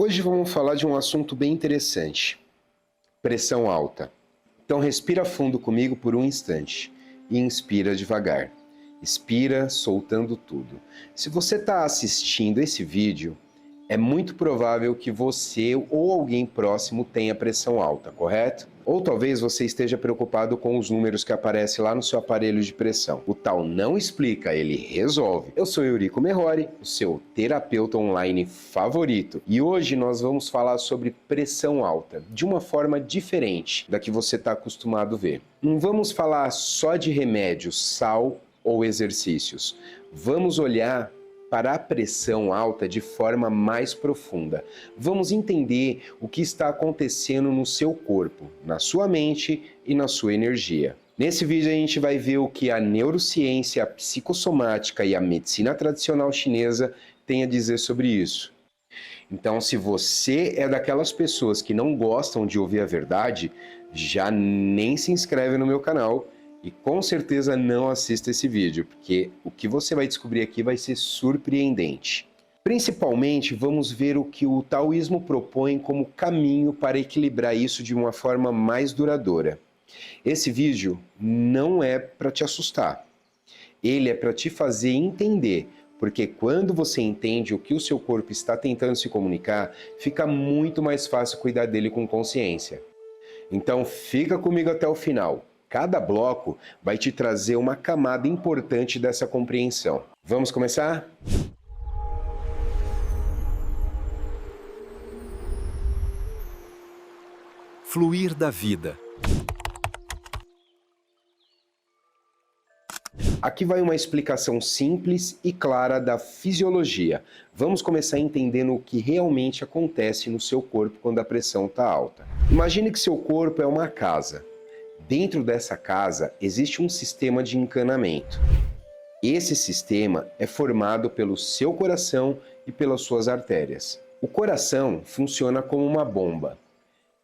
Hoje vamos falar de um assunto bem interessante: pressão alta. Então respira fundo comigo por um instante e inspira devagar. Expira, soltando tudo. Se você está assistindo esse vídeo, é muito provável que você ou alguém próximo tenha pressão alta, correto? Ou talvez você esteja preocupado com os números que aparecem lá no seu aparelho de pressão. O tal não explica, ele resolve. Eu sou Eurico Merhori, o seu terapeuta online favorito. E hoje nós vamos falar sobre pressão alta, de uma forma diferente da que você está acostumado a ver. Não vamos falar só de remédios, sal ou exercícios. Vamos olhar para a pressão alta de forma mais profunda. Vamos entender o que está acontecendo no seu corpo, na sua mente e na sua energia. Nesse vídeo a gente vai ver o que a neurociência, a psicossomática e a medicina tradicional chinesa têm a dizer sobre isso. Então, se você é daquelas pessoas que não gostam de ouvir a verdade, já nem se inscreve no meu canal e com certeza não assista esse vídeo, porque o que você vai descobrir aqui vai ser surpreendente. Principalmente, vamos ver o que o taoísmo propõe como caminho para equilibrar isso de uma forma mais duradoura. Esse vídeo não é para te assustar. Ele é para te fazer entender, porque quando você entende o que o seu corpo está tentando se comunicar, fica muito mais fácil cuidar dele com consciência. Então fica comigo até o final. Cada bloco vai te trazer uma camada importante dessa compreensão. Vamos começar? Fluir da vida. Aqui vai uma explicação simples e clara da fisiologia. Vamos começar entendendo o que realmente acontece no seu corpo quando a pressão está alta. Imagine que seu corpo é uma casa. Dentro dessa casa existe um sistema de encanamento. Esse sistema é formado pelo seu coração e pelas suas artérias. O coração funciona como uma bomba.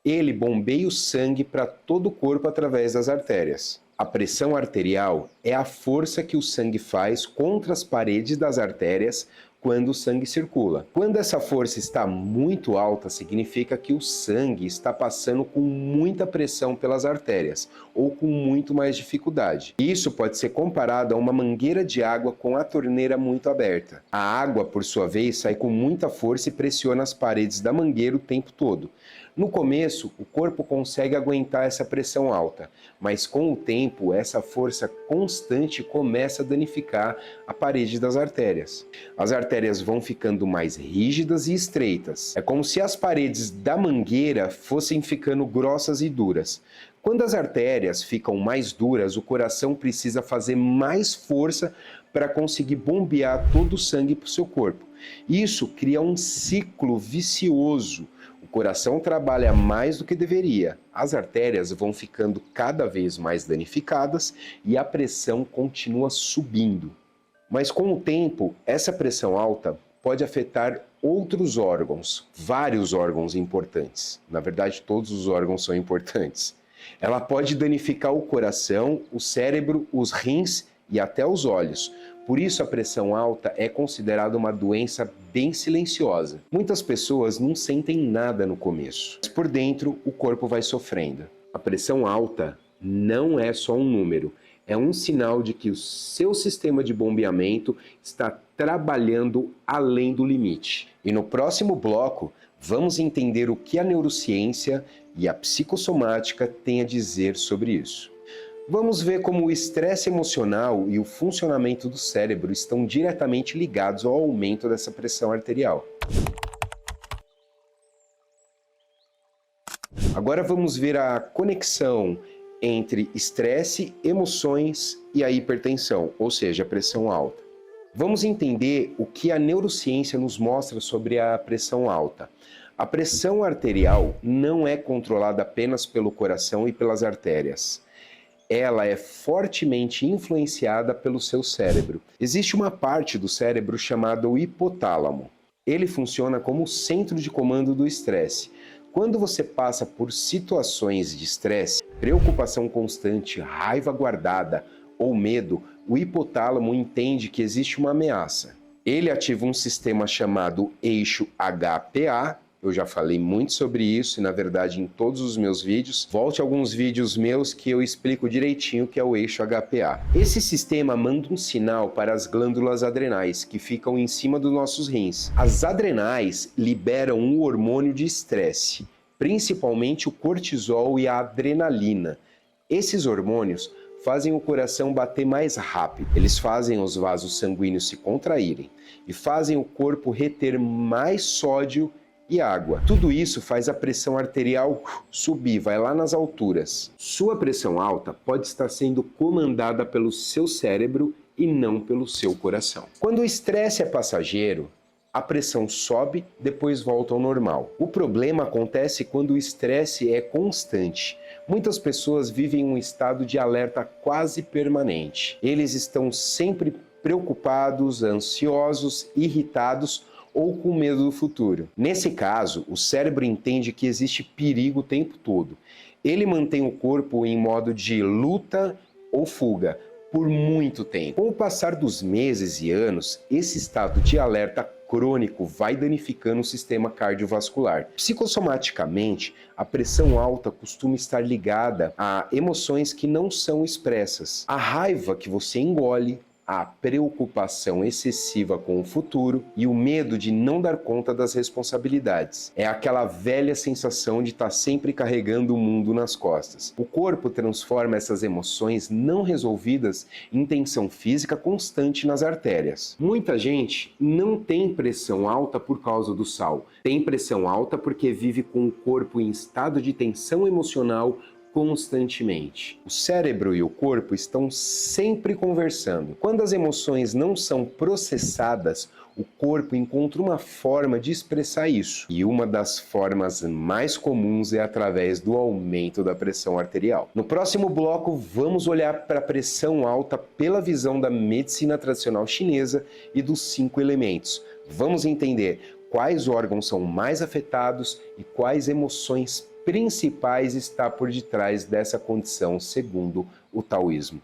Ele bombeia o sangue para todo o corpo através das artérias. A pressão arterial é a força que o sangue faz contra as paredes das artérias quando o sangue circula. Quando essa força está muito alta, significa que o sangue está passando com muita pressão pelas artérias ou com muito mais dificuldade. Isso pode ser comparado a uma mangueira de água com a torneira muito aberta. A água, por sua vez, sai com muita força e pressiona as paredes da mangueira o tempo todo. No começo, o corpo consegue aguentar essa pressão alta, mas com o tempo, essa força constante começa a danificar a parede das artérias. As artérias vão ficando mais rígidas e estreitas. É como se as paredes da mangueira fossem ficando grossas e duras. Quando as artérias ficam mais duras, o coração precisa fazer mais força para conseguir bombear todo o sangue para o seu corpo. Isso cria um ciclo vicioso. O coração trabalha mais do que deveria, as artérias vão ficando cada vez mais danificadas e a pressão continua subindo. Mas com o tempo, essa pressão alta pode afetar outros órgãos, vários órgãos importantes. Na verdade, todos os órgãos são importantes. Ela pode danificar o coração, o cérebro, os rins e até os olhos. Por isso, a pressão alta é considerada uma doença bem silenciosa. Muitas pessoas não sentem nada no começo, mas por dentro o corpo vai sofrendo. A pressão alta não é só um número, é um sinal de que o seu sistema de bombeamento está trabalhando além do limite. E no próximo bloco, vamos entender o que a neurociência e a psicossomática têm a dizer sobre isso. Vamos ver como o estresse emocional e o funcionamento do cérebro estão diretamente ligados ao aumento dessa pressão arterial. Agora vamos ver a conexão entre estresse, emoções e a hipertensão, ou seja, a pressão alta. Vamos entender o que a neurociência nos mostra sobre a pressão alta. A pressão arterial não é controlada apenas pelo coração e pelas artérias. Ela é fortemente influenciada pelo seu cérebro. Existe uma parte do cérebro chamada o hipotálamo. Ele funciona como o centro de comando do estresse. Quando você passa por situações de estresse, preocupação constante, raiva guardada ou medo, o hipotálamo entende que existe uma ameaça. Ele ativa um sistema chamado eixo HPA Eu já falei muito sobre isso e, na verdade, em todos os meus vídeos. Volte a alguns vídeos meus que eu explico direitinho o que é o eixo HPA. Esse sistema manda um sinal para as glândulas adrenais, que ficam em cima dos nossos rins. As adrenais liberam um hormônio de estresse, principalmente o cortisol e a adrenalina. Esses hormônios fazem o coração bater mais rápido. Eles fazem os vasos sanguíneos se contraírem e fazem o corpo reter mais sódio e água. Tudo isso faz a pressão arterial subir, vai lá nas alturas. Sua pressão alta pode estar sendo comandada pelo seu cérebro e não pelo seu coração. Quando o estresse é passageiro, a pressão sobe, depois volta ao normal. O problema acontece quando o estresse é constante. Muitas pessoas vivem um estado de alerta quase permanente. Eles estão sempre preocupados, ansiosos, irritados ou com medo do futuro. Nesse caso, o cérebro entende que existe perigo o tempo todo. Ele mantém o corpo em modo de luta ou fuga por muito tempo. Com o passar dos meses e anos, esse estado de alerta crônico vai danificando o sistema cardiovascular. Psicossomaticamente, a pressão alta costuma estar ligada a emoções que não são expressas. A raiva que você engole, a preocupação excessiva com o futuro e o medo de não dar conta das responsabilidades. É aquela velha sensação de estar sempre carregando o mundo nas costas. O corpo transforma essas emoções não resolvidas em tensão física constante nas artérias. Muita gente não tem pressão alta por causa do sal. Tem pressão alta porque vive com o corpo em estado de tensão emocional constantemente. O cérebro e o corpo estão sempre conversando. Quando as emoções não são processadas, o corpo encontra uma forma de expressar isso. E uma das formas mais comuns é através do aumento da pressão arterial. No próximo bloco, vamos olhar para a pressão alta pela visão da medicina tradicional chinesa e dos 5 elementos. Vamos entender quais órgãos são mais afetados e quais emoções principais está por detrás dessa condição, segundo o taoísmo.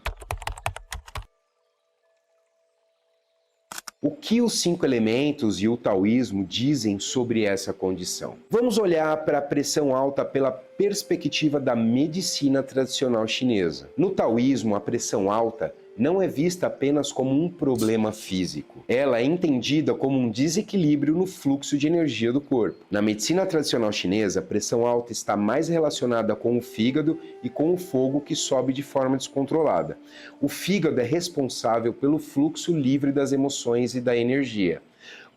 O que os 5 elementos e o taoísmo dizem sobre essa condição? Vamos olhar para a pressão alta pela perspectiva da medicina tradicional chinesa. No taoísmo, a pressão alta não é vista apenas como um problema físico. Ela é entendida como um desequilíbrio no fluxo de energia do corpo. Na medicina tradicional chinesa, a pressão alta está mais relacionada com o fígado e com o fogo que sobe de forma descontrolada. O fígado é responsável pelo fluxo livre das emoções e da energia.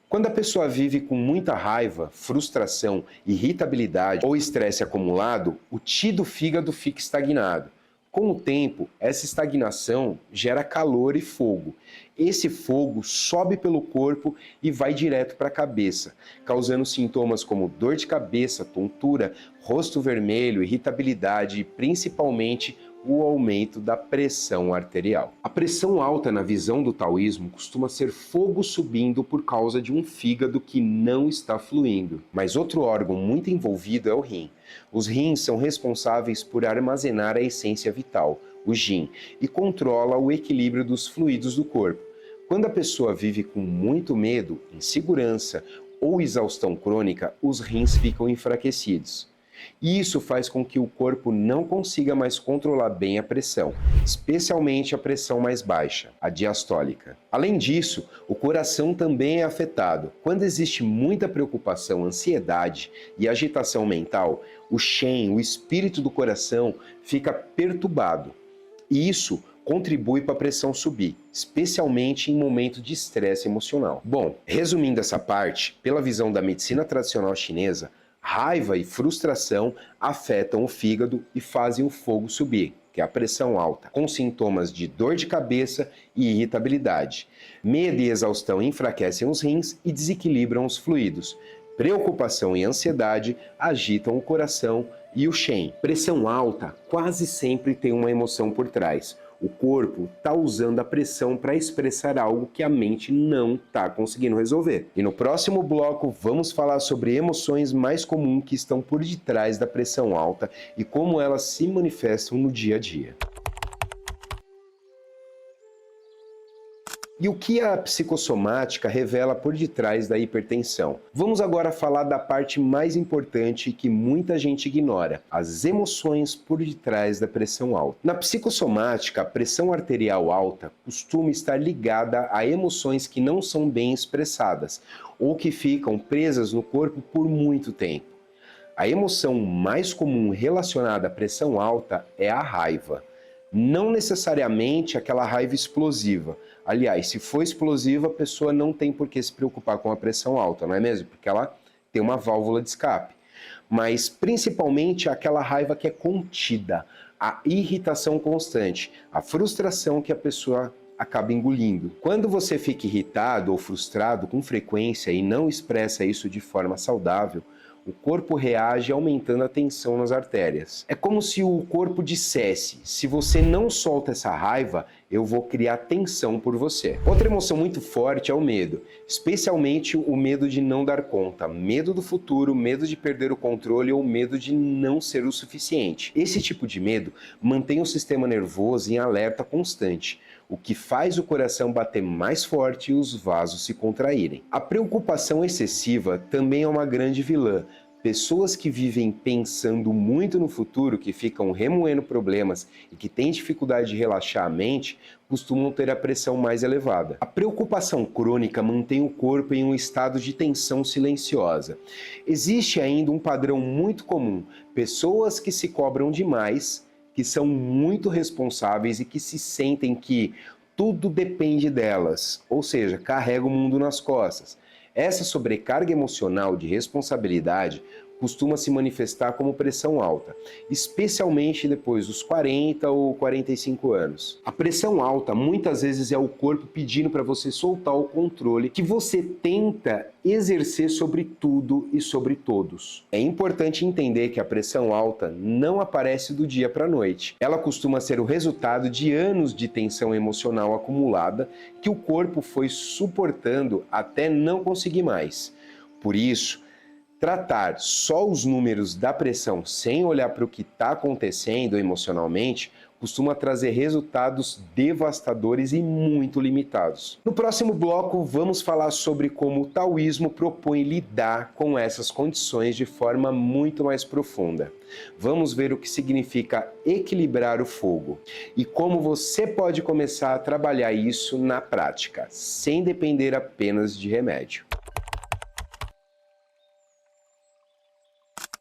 Quando a pessoa vive com muita raiva, frustração, irritabilidade ou estresse acumulado, o Qi do fígado fica estagnado. Com o tempo, essa estagnação gera calor e fogo. Esse fogo sobe pelo corpo e vai direto para a cabeça, causando sintomas como dor de cabeça, tontura, rosto vermelho, irritabilidade e principalmente o aumento da pressão arterial. A pressão alta na visão do taoísmo costuma ser fogo subindo por causa de um fígado que não está fluindo. Mas outro órgão muito envolvido é o rim. Os rins são responsáveis por armazenar a essência vital, o jin, e controla o equilíbrio dos fluidos do corpo. Quando a pessoa vive com muito medo, insegurança ou exaustão crônica, os rins ficam enfraquecidos. E isso faz com que o corpo não consiga mais controlar bem a pressão, especialmente a pressão mais baixa, a diastólica. Além disso, o coração também é afetado. Quando existe muita preocupação, ansiedade e agitação mental, o Shen, o espírito do coração, fica perturbado. E isso contribui para a pressão subir, especialmente em momentos de estresse emocional. Bom, resumindo essa parte, pela visão da medicina tradicional chinesa, raiva e frustração afetam o fígado e fazem o fogo subir, que é a pressão alta, com sintomas de dor de cabeça e irritabilidade. Medo e exaustão enfraquecem os rins e desequilibram os fluidos. Preocupação e ansiedade agitam o coração e o Shen. Pressão alta quase sempre tem uma emoção por trás. O corpo está usando a pressão para expressar algo que a mente não está conseguindo resolver. E no próximo bloco vamos falar sobre emoções mais comuns que estão por detrás da pressão alta e como elas se manifestam no dia a dia. E o que a psicossomática revela por detrás da hipertensão? Vamos agora falar da parte mais importante que muita gente ignora: as emoções por detrás da pressão alta. Na psicossomática, a pressão arterial alta costuma estar ligada a emoções que não são bem expressadas ou que ficam presas no corpo por muito tempo. A emoção mais comum relacionada à pressão alta é a raiva. Não necessariamente aquela raiva explosiva. Aliás, se for explosiva, a pessoa não tem por que se preocupar com a pressão alta, não é mesmo? Porque ela tem uma válvula de escape. Mas principalmente aquela raiva que é contida, a irritação constante, a frustração que a pessoa acaba engolindo. Quando você fica irritado ou frustrado com frequência e não expressa isso de forma saudável, o corpo reage aumentando a tensão nas artérias. É como se o corpo dissesse: se você não solta essa raiva, eu vou criar tensão por você. Outra emoção muito forte é o medo, especialmente o medo de não dar conta, medo do futuro, medo de perder o controle ou medo de não ser o suficiente. Esse tipo de medo mantém o sistema nervoso em alerta constante, o que faz o coração bater mais forte e os vasos se contraírem. A preocupação excessiva também é uma grande vilã. Pessoas que vivem pensando muito no futuro, que ficam remoendo problemas e que têm dificuldade de relaxar a mente, costumam ter a pressão mais elevada. A preocupação crônica mantém o corpo em um estado de tensão silenciosa. Existe ainda um padrão muito comum: pessoas que se cobram demais, que são muito responsáveis e que se sentem que tudo depende delas, ou seja, carregam o mundo nas costas. Essa sobrecarga emocional de responsabilidade costuma se manifestar como pressão alta, especialmente depois dos 40 ou 45 anos. A pressão alta muitas vezes é o corpo pedindo para você soltar o controle que você tenta exercer sobre tudo e sobre todos. É importante entender que a pressão alta não aparece do dia para a noite. Ela costuma ser o resultado de anos de tensão emocional acumulada que o corpo foi suportando até não conseguir mais. Por isso, tratar só os números da pressão sem olhar para o que está acontecendo emocionalmente costuma trazer resultados devastadores e muito limitados. No próximo bloco, vamos falar sobre como o taoísmo propõe lidar com essas condições de forma muito mais profunda. Vamos ver o que significa equilibrar o fogo e como você pode começar a trabalhar isso na prática, sem depender apenas de remédio.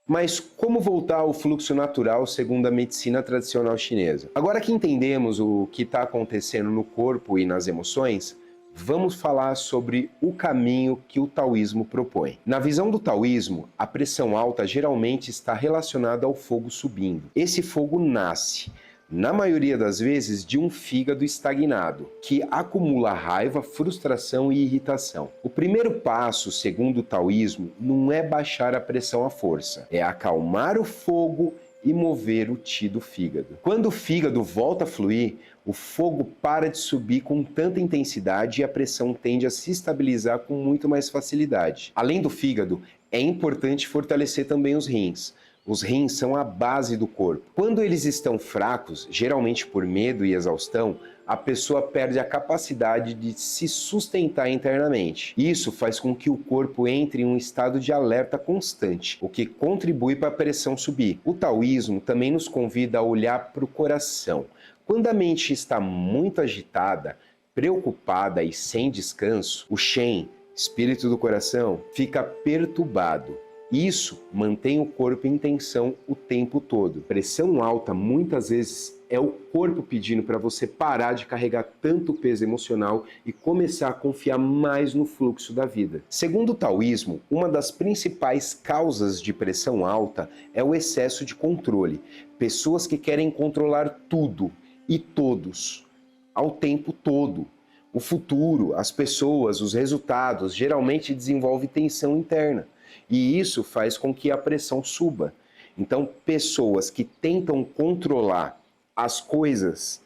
Mas como voltar ao fluxo natural segundo a medicina tradicional chinesa? Agora que entendemos o que está acontecendo no corpo e nas emoções, vamos falar sobre o caminho que o taoísmo propõe. Na visão do taoísmo, a pressão alta geralmente está relacionada ao fogo subindo. Esse fogo nasce, na maioria das vezes, de um fígado estagnado, que acumula raiva, frustração e irritação. O primeiro passo, segundo o taoísmo, não é baixar a pressão à força, é acalmar o fogo e mover o Qi do fígado. Quando o fígado volta a fluir, o fogo para de subir com tanta intensidade e a pressão tende a se estabilizar com muito mais facilidade. Além do fígado, é importante fortalecer também os rins. Os rins são a base do corpo. Quando eles estão fracos, geralmente por medo e exaustão, a pessoa perde a capacidade de se sustentar internamente. Isso faz com que o corpo entre em um estado de alerta constante, o que contribui para a pressão subir. O taoísmo também nos convida a olhar para o coração. Quando a mente está muito agitada, preocupada e sem descanso, o Shen, espírito do coração, fica perturbado. Isso mantém o corpo em tensão o tempo todo. Pressão alta muitas vezes é o corpo pedindo para você parar de carregar tanto peso emocional e começar a confiar mais no fluxo da vida. Segundo o taoísmo, uma das principais causas de pressão alta é o excesso de controle. Pessoas que querem controlar tudo e todos ao tempo todo. O futuro, as pessoas, os resultados geralmente desenvolve tensão interna. E isso faz com que a pressão suba. Então, pessoas que tentam controlar as coisas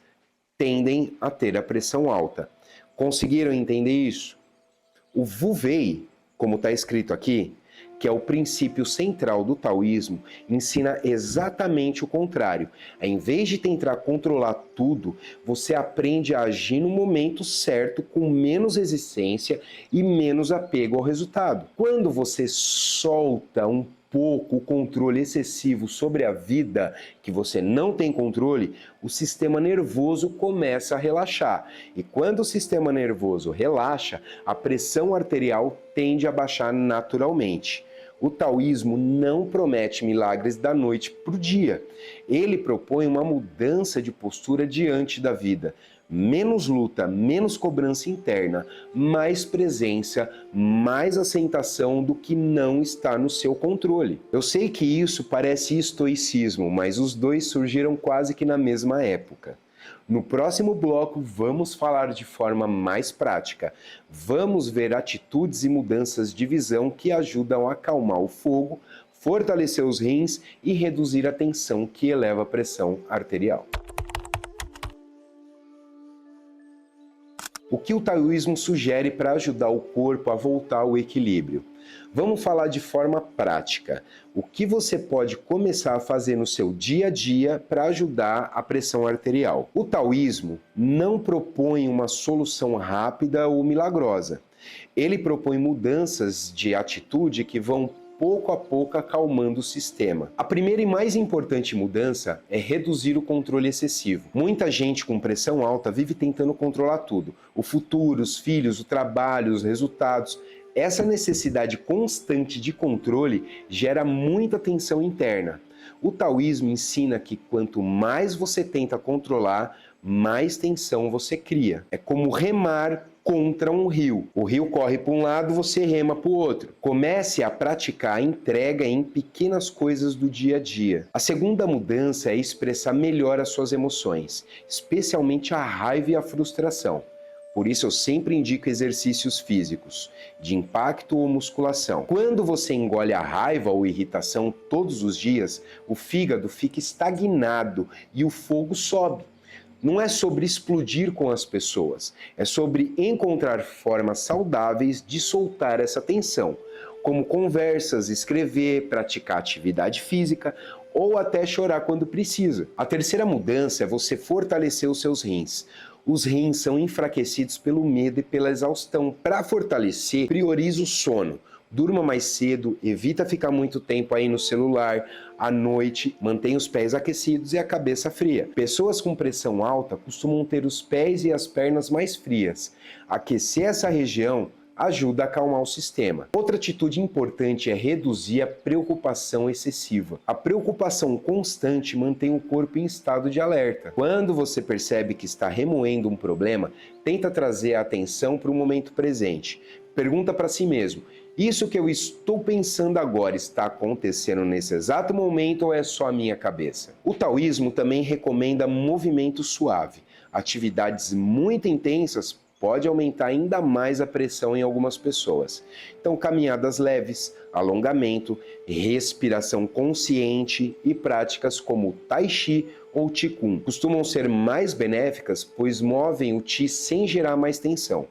tendem a ter a pressão alta. Conseguiram entender isso? O Wu Wei, como está escrito aqui, que é o princípio central do taoísmo, ensina exatamente o contrário. Em vez de tentar controlar tudo, você aprende a agir no momento certo, com menos resistência e menos apego ao resultado. Quando você solta um pouco o controle excessivo sobre a vida, que você não tem controle, o sistema nervoso começa a relaxar. E quando o sistema nervoso relaxa, a pressão arterial tende a baixar naturalmente. O taoísmo não promete milagres da noite para o dia. Ele propõe uma mudança de postura diante da vida. Menos luta, menos cobrança interna, mais presença, mais aceitação do que não está no seu controle. Eu sei que isso parece estoicismo, mas os dois surgiram quase que na mesma época. No próximo bloco, vamos falar de forma mais prática. Vamos ver atitudes e mudanças de visão que ajudam a acalmar o fogo, fortalecer os rins e reduzir a tensão que eleva a pressão arterial. O que o taoísmo sugere para ajudar o corpo a voltar ao equilíbrio? Vamos falar de forma prática. O que você pode começar a fazer no seu dia a dia para ajudar a pressão arterial? O taoísmo não propõe uma solução rápida ou milagrosa. Ele propõe mudanças de atitude que vão pouco a pouco acalmando o sistema. A primeira e mais importante mudança é reduzir o controle excessivo. Muita gente com pressão alta vive tentando controlar tudo: o futuro, os filhos, o trabalho, os resultados. Essa necessidade constante de controle gera muita tensão interna. O taoísmo ensina que quanto mais você tenta controlar, mais tensão você cria. É como remar contra um rio. O rio corre para um lado, você rema para o outro. Comece a praticar a entrega em pequenas coisas do dia a dia. A segunda mudança é expressar melhor as suas emoções, especialmente a raiva e a frustração. Por isso eu sempre indico exercícios físicos, de impacto ou musculação. Quando você engole a raiva ou irritação todos os dias, o fígado fica estagnado e o fogo sobe. Não é sobre explodir com as pessoas, é sobre encontrar formas saudáveis de soltar essa tensão, como conversas, escrever, praticar atividade física ou até chorar quando precisa. A terceira mudança é você fortalecer os seus rins. Os rins são enfraquecidos pelo medo e pela exaustão. Para fortalecer, priorize o sono. Durma mais cedo, evita ficar muito tempo aí no celular, à noite, mantenha os pés aquecidos e a cabeça fria. Pessoas com pressão alta costumam ter os pés e as pernas mais frias. Aquecer essa região ajuda a acalmar o sistema. Outra atitude importante é reduzir a preocupação excessiva. A preocupação constante mantém o corpo em estado de alerta. Quando você percebe que está remoendo um problema, tenta trazer a atenção para o momento presente. Pergunta para si mesmo: isso que eu estou pensando agora está acontecendo nesse exato momento ou é só a minha cabeça? O taoísmo também recomenda movimento suave. Atividades muito intensas pode aumentar ainda mais a pressão em algumas pessoas. Então, caminhadas leves, alongamento, respiração consciente e práticas como Tai Chi ou Qigong costumam ser mais benéficas, pois movem o Qi sem gerar mais tensão.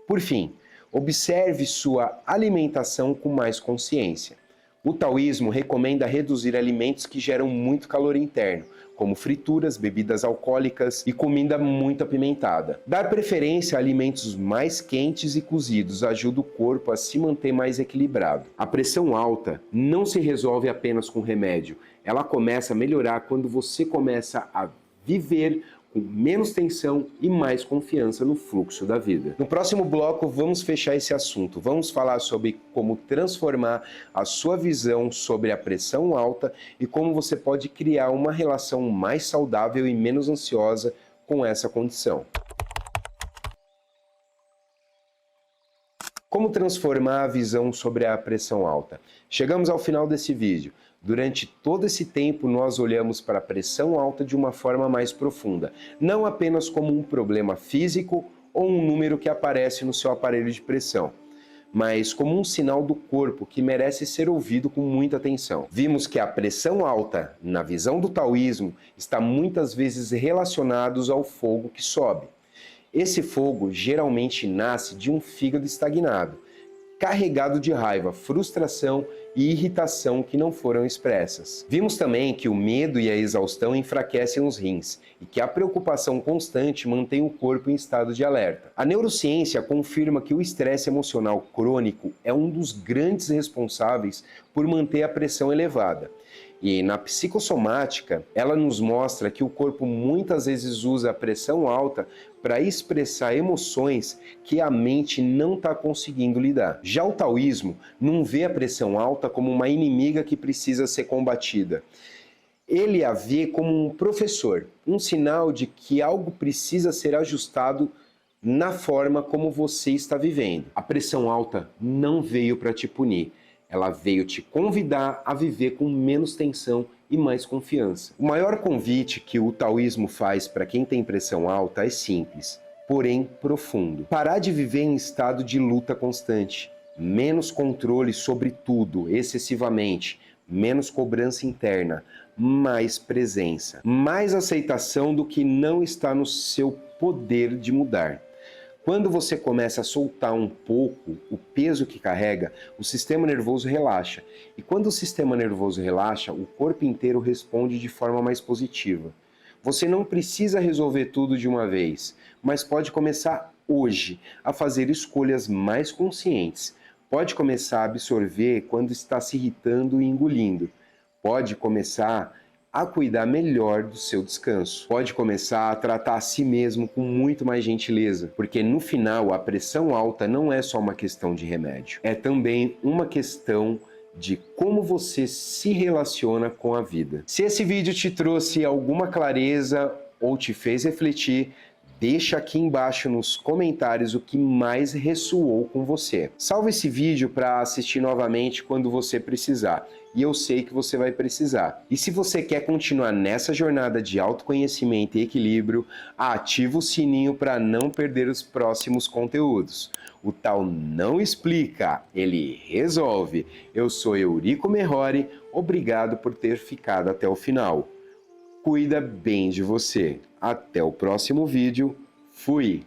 Por fim, observe sua alimentação com mais consciência. O taoísmo recomenda reduzir alimentos que geram muito calor interno, como frituras, bebidas alcoólicas e comida muito apimentada. Dar preferência a alimentos mais quentes e cozidos ajuda o corpo a se manter mais equilibrado. A pressão alta não se resolve apenas com remédio. Ela começa a melhorar quando você começa a viver com menos tensão e mais confiança no fluxo da vida. No próximo bloco, vamos fechar esse assunto. Vamos falar sobre como transformar a sua visão sobre a pressão alta e como você pode criar uma relação mais saudável e menos ansiosa com essa condição. Como transformar a visão sobre a pressão alta? Chegamos ao final desse vídeo. Durante todo esse tempo, nós olhamos para a pressão alta de uma forma mais profunda, não apenas como um problema físico ou um número que aparece no seu aparelho de pressão, mas como um sinal do corpo que merece ser ouvido com muita atenção. Vimos que a pressão alta, na visão do taoísmo, está muitas vezes relacionada ao fogo que sobe. Esse fogo geralmente nasce de um fígado estagnado, carregado de raiva, frustração e irritação que não foram expressas. Vimos também que o medo e a exaustão enfraquecem os rins e que a preocupação constante mantém o corpo em estado de alerta. A neurociência confirma que o estresse emocional crônico é um dos grandes responsáveis por manter a pressão elevada. E na psicossomática, ela nos mostra que o corpo muitas vezes usa a pressão alta para expressar emoções que a mente não está conseguindo lidar. Já o taoísmo não vê a pressão alta como uma inimiga que precisa ser combatida. Ele a vê como um professor, um sinal de que algo precisa ser ajustado na forma como você está vivendo. A pressão alta não veio para te punir. Ela veio te convidar a viver com menos tensão e mais confiança. O maior convite que o taoísmo faz para quem tem pressão alta é simples, porém profundo. Parar de viver em estado de luta constante, menos controle sobre tudo, excessivamente, menos cobrança interna, mais presença, mais aceitação do que não está no seu poder de mudar. Quando você começa a soltar um pouco o peso que carrega, o sistema nervoso relaxa. E quando o sistema nervoso relaxa, o corpo inteiro responde de forma mais positiva. Você não precisa resolver tudo de uma vez, mas pode começar hoje a fazer escolhas mais conscientes. Pode começar a absorver quando está se irritando e engolindo. Pode começar a cuidar melhor do seu descanso. Pode começar a tratar a si mesmo com muito mais gentileza, porque no final a pressão alta não é só uma questão de remédio, é também uma questão de como você se relaciona com a vida. Se esse vídeo te trouxe alguma clareza ou te fez refletir, deixa aqui embaixo nos comentários o que mais ressoou com você. Salve esse vídeo para assistir novamente quando você precisar. E eu sei que você vai precisar. E se você quer continuar nessa jornada de autoconhecimento e equilíbrio, ativa o sininho para não perder os próximos conteúdos. O Tao não explica, ele resolve. Eu sou Eurico Merhori, obrigado por ter ficado até o final. Cuida bem de você. Até o próximo vídeo. Fui!